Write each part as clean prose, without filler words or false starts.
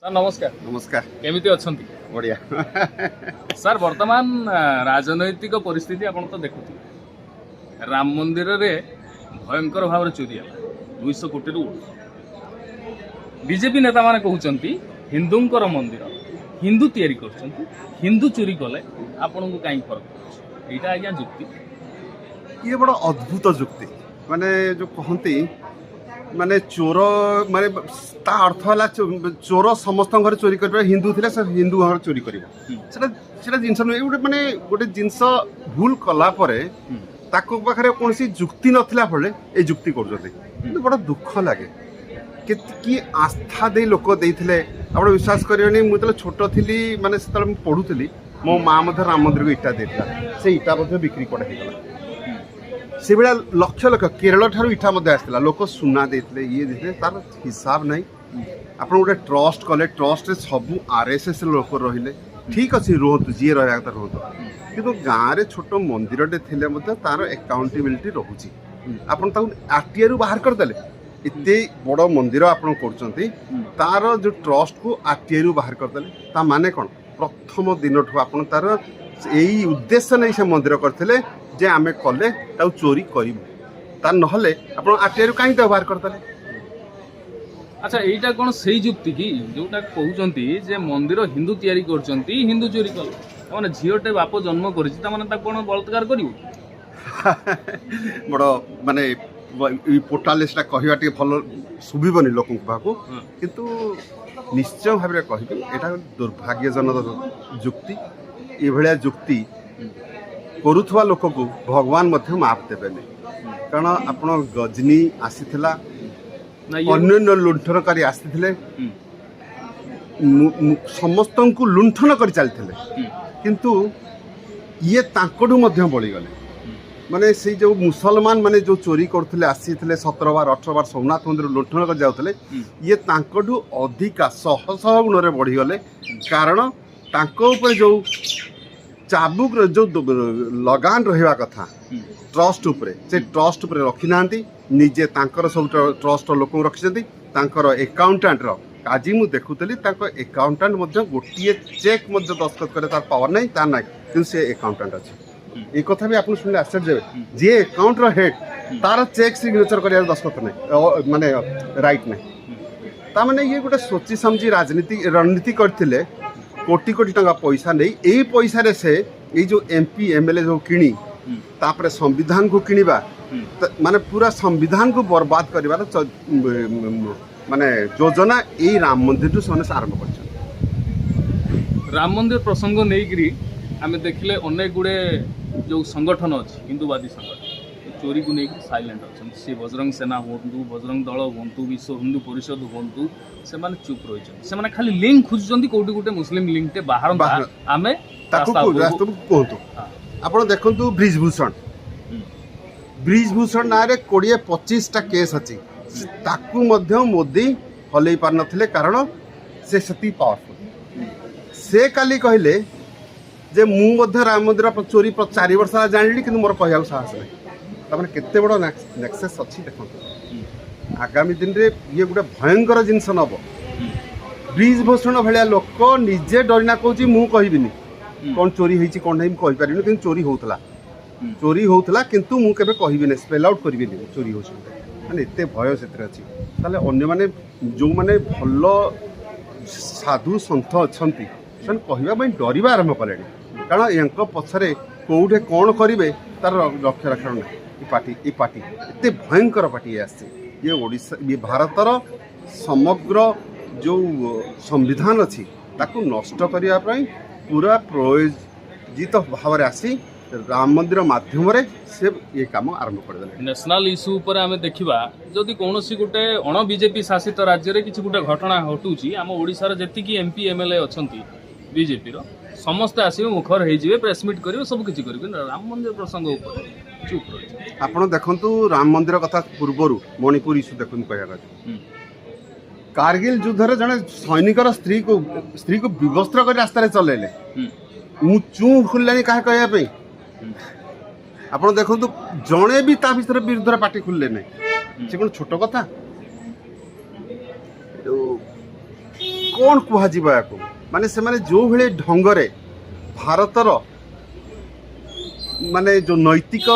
Sir नमस्कार। नमस्कार। केमिति अछंती? बढ़िया। सर वर्तमान राजनैतिक परिस्थिति आपण तो देखुथिबे राम मंदिर रे भयंकर भाव चोरी है 200 कोटी रु बीजेपी नेता माने कहउचंती हिंदूंकर मंदिर हिंदू तैयारी करछंती हिंदू चोरी कले आपन को काई फरक पड़छ एटा आज्ञा जुक्ति ये बड़ा अद्भुत जुक्ति माने जो कहती माने चोर माने ता अर्थ है चोर समस्त घर चोरी कर हिंदू थे हिंदू घर चोरी कर जिनस गोटे माने गोटे जिनस भूल कला पाखे कौन जुक्ति नथिला फले ए जुक्ति कर बड़ा दुख लगे कि आस्था दे लोक देते आप विश्वास करें मुझे छोट थी माने पढ़ुली मो माँ राम मंदिर को इटा देता से इटा बिक्री कराला से भाया लक्ष लक्ष केरल ठार इटा आसला लोक सुना देते ये देते तार हिसाब नहीं आप गोटे ट्रस्ट कले ट्रस्ट सबू आरएसएस लोक रहिले ठीक अच्छे रोहतु जी रहा रोहतु कि गाँव में छोट मंदिर थे तार एकाउंटेबिलिटी रोचे आपन आरटीआई बाहर करदे एते बड़ मंदिर आप तार जो ट्रस्ट को आरटीआई बाहर करदे माने कौन प्रथम दिन ठू आप तार यही उद्देश्य नहीं से मंदिर करते जे आमे कले चोरी करूँ नहले आप आरटीआई कहीं बाहर करदे। अच्छा एटा कौन सही जुक्ति कि जोटा कहउचंती जे मंदिर हिंदू तैयारी करचंती हिंदू चोरी कले माने झियोटे बाप जन्म करिछि ता माने ता कोन बलात्कार करिवो बड़ माने पोर्टालिस्टा कहवा टे भल सुबिबनी लोक पाखु किंतु निश्चय भाव में कहबी एटा दुर्भाग्यजनक जुक्ति ये भलिया जुक्ति करुथवा लोक को भगवान मध्य माफ देबेनी कारण आपण गजनी आसीथिला अन्य लुंठनकारी आसीथिले समस्त को लुंठन कर चलते किंतु ये तांकड़ू मध्य बड़ी गले माने से जो मुसलमान माने जो चोरी करते आसी 17 बार 18 बार सोमनाथ मंदिर लुंठन कर जाते ये तांकड़ू अधिका शह शह गुण में बढ़ीगले कारण तांको ऊपर जो चाबुक जो लगान रहा कथा ट्रस्ट उपरे से ट्रस्ट उपरे रखी ना निजे तांकर सब ट्रस्ट लोक रखी एकाउंटाट आज मु देखुली एकाउंटाट गोटे चेक दस्तखत करे तार पावर नहीं तार ना कि से एकाउंटाट अच्छे ये कथा भी आप शुणिले आश्चर्य जे एकाउंट हेड तार चेक सिग्नेचर कर दस्तखत नहीं माने राइट नहीं ताने ये गोटे सोची समझी राजनीति रणनीति करते कोटी कोटी टंका पैसा नहीं यही पैसा रे से ये जो एमपी एमएलए जो किणी तापर संविधान को किणवा माने पूरा संविधान को बर्बाद करिवार माने योजना यही राम मंदिर से आरंभ कर राम मंदिर प्रसंग नहीं आम देखिले अनेक गुड़े जो संगठन अच्छी हिंदूवादी संगठन चोरी को लेकिन साइलेंट अच्छा सी बजरंग सेना हूँ बजरंग दल हूँ विश्व हिंदू परिषद हूँ से चुप रही से खाली लिंक खोजुंट कौटी गोटे मुस्लिम लिंक टे बाहर आमे कहतु आप देखु ब्रिजभूषण ना 20-25टा केस अच्छी मोदी हल पार नथिले कारण से सती पावरफुल से काली कहले जे मु राम मंदिर चोरी 4 वर्ष जानी कि मोर कह साहस नहीं तमें केते बड़ नेक्सेस अच्छी देखो आगामी दिन रे ये गोटे भयंकर जिनस नब ब्रिजभूषण भाया लोक निजे डरना कौच मु कहबिनी कौन चोरी होती कौन नहीं कही पारि कि चोरी होता किंतु मु केबे कहबिनी स्पेल आउट करी चोरी हो माने एते भय से अच्छी ताले अन्य माने जो माने भल साधु सन्थ अच्छी से कहवा डरवा आरंभ कले कारण या पछरे कौटे कौन करेंगे तार लक्ष्य रक्षा नहीं ये पार्टी एते भयंकर पार्टी ये ओडिशा ये भारतर समग्र जो संविधान अच्छी ताकू नष्ट करने पूरा प्रयोजित भाव में आसी राम मंदिर माध्यम से ये काम आरंभ कर नेशनल इश्यू पर आम देखा जदि कौन सी गोटे अण बीजेपी शासित राज्य में किसी गोटे घटना घटुची आम ओडिशार जेतिकी एमपी एमएलए अच्छा बीजेपी समस्ते आसवे मुखर हो प्रेसमिट करेंगे सब किसी करेंगे राम मंदिर प्रसंग चुप रही आपड़ देखु राम मंदिर कथा पूर्वर मणिपुर इश्यू देखते कह कारगिल युद्ध जड़े सैनिकर स्त्री को विवस्त्र कर रास्तार चलैले चू खुललानी क्या कहवाई आप देखु जड़े भी ता भर विरुद्ध पार्टी खुलले नहीं से कौन छोट कथा କ'ଣ କୁହାଯିବ ୟାକୁ ମାନେ ସେମାନେ ଯେଉଁଭଳି ଢଙ୍ଗରେ ଭାରତର ମାନେ ଯେଉଁ ନୈତିକ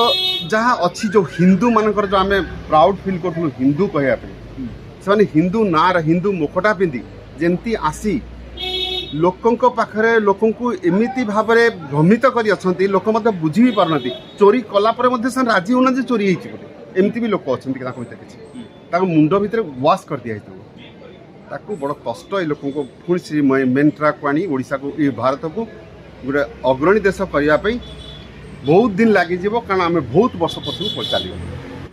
ଯାହା ଅଛି ଯେଉଁ ହିନ୍ଦୁମାନଙ୍କର ଯେଉଁ ଆମେ ପ୍ରାଉଡ୍ ଫିଲ୍ କରୁଥିଲୁ ହିନ୍ଦୁ କହିବା ପାଇଁ ସେମାନେ ହିନ୍ଦୁ ନାଁର ହିନ୍ଦୁ ମୁଖଟା ପିନ୍ଧି ଯେମିତି ଆସି ଲୋକଙ୍କ ପାଖରେ ଲୋକଙ୍କୁ ଏମିତି ଭାବରେ ଭ୍ରମିତ କରି ଅଛନ୍ତି ଲୋକ ମଧ୍ୟ ବୁଝି ବି ପାରୁନାହାନ୍ତି ଚୋରି କଲା ପରେ ମଧ୍ୟ ସେମାନେ ରାଜି ହେଉନାହାନ୍ତି ଯେ ଚୋରି ହେଇଛି ବୋଲି ଏମିତି ବି ଲୋକ ଅଛନ୍ତି ତାଙ୍କ ଭିତରେ କିଛି ତାଙ୍କ ମୁଣ୍ଡ ଭିତରେ ୱାଶ୍ କରିଦିଆଯାଇଥିବ ତାକୁ ବଡ଼ କଷ୍ଟ ଏ ଲୋକଙ୍କୁ ପୁଣି ସେ ମେନ୍ ଟ୍ରାକ୍କୁ ଆଣି ଓଡ଼ିଶାକୁ ଏ ଭାରତକୁ ଗୋଟେ ଅଗ୍ରଣୀ ଦେଶ କରିବା ପାଇଁ ବହୁତ ଦିନ ଲାଗିଯିବ କାରଣ ଆମେ ବହୁତ ବର୍ଷ ପଛକୁ ଚାଲିଗଲୁ।